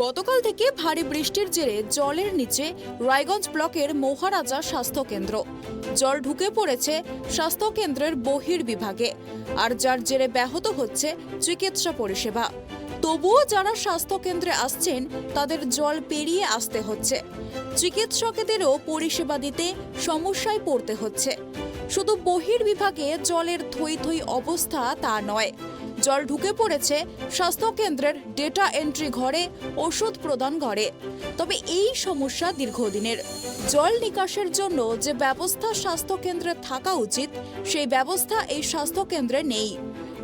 গতকাল থেকে ভারী বৃষ্টির জেরে জলের নিচে রায়গঞ্জ ব্লকের মহারাজা স্বাস্থ্য কেন্দ্র। জল ঢুকে পড়েছে স্বাস্থ্য কেন্দ্রের বহির্বিভাগে, আর যার জেরে ব্যাহত হচ্ছে চিকিৎসা পরিষেবা। তবুও যারা স্বাস্থ্য কেন্দ্রে আসছেন তাদের জল পেরিয়ে আসতে হচ্ছে। চিকিৎসকদেরও পরিষেবা দিতে সমস্যায় পড়তে হচ্ছে। শুধু বহির্বিভাগে জলের থই থই অবস্থা তা নয়, জল ঢুকে পড়েছে স্বাস্থ্য কেন্দ্রের ডেটা এন্ট্রি ঘরে, ওষুধ প্রদান ঘরে। তবে এই সমস্যা দীর্ঘদিনের। জল নিকাশের জন্য যে ব্যবস্থা স্বাস্থ্য কেন্দ্রে থাকা উচিত, সেই ব্যবস্থা এই স্বাস্থ্য কেন্দ্রে নেই।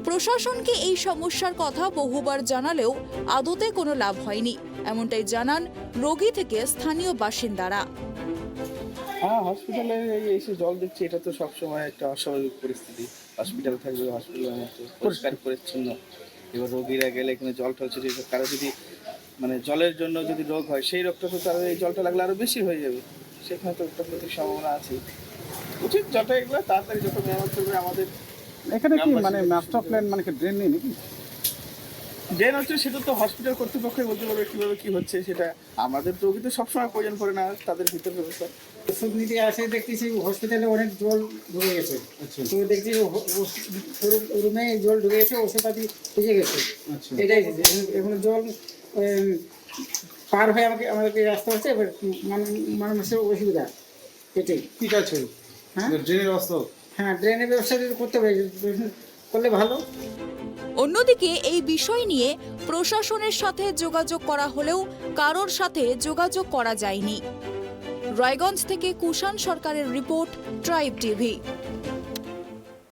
প্রশাসনকে এই সমস্যার কথা বহুবার জানালেও আদতে কোনো লাভ হয়নি, এমনটাই জানান রোগী থেকে স্থানীয় বাসিন্দারা। হ্যাঁ, হসপিটালে এসে জল দিচ্ছি, এটা তো সবসময় একটা অস্বাভাবিক পরিস্থিতি। হসপিটাল থাকবে, হসপিটালের মতো পরিষ্কার পরিচ্ছন্ন। এবার রোগীরা গেলে এখানে জল টলছে, কারো যদি মানে জলের জন্য যদি রোগ হয়, সেই রোগটা তো তার এই জলটা লাগলে আরো বেশি হয়ে যাবে। সেখানে তো একটা প্রতি সম্ভাবনা আছে। উচিত জলটা এগুলো তাড়াতাড়ি যত মেরামত করবে আমাদের। এখানে কি মানে মাস্টার প্ল্যান মানে কি ড্রেন নেই নাকি? ড্রেন হচ্ছে, সেটা তো হসপিটাল কর্তৃপক্ষই বলতে পারবে কিভাবে কি হচ্ছে। সেটা আমাদের রোগী তো সবসময় প্রয়োজন পড়ে না তাদের ভিতর ব্যবস্থা। ওষুধ নিতে আসে দেখতেছি হসপিটালে অনেক জল ঢুকে গেছে। তো দেখছি রুমে জল ঢুকে গেছে, ওষুধপাতি ভিজে গেছে। এটাই এখন জল পার হয়ে আমাদেরকে আসতে হচ্ছে। এবার মানুষের অসুবিধা এটাই। ঠিক আছে, হ্যাঁ ড্রেনের ব্যবস্থা। হ্যাঁ, ড্রেনের ব্যবস্থা করতে হবে, করলে ভালো। অন্যদিকে এই বিষয় নিয়ে প্রশাসনের সাথে যোগাযোগ করা হলেও কারোর সাথে যোগাযোগ করা যায়নি। রায়গঞ্জ থেকে কুষাণ সরকারের রিপোর্ট, ট্রাইব টিভি।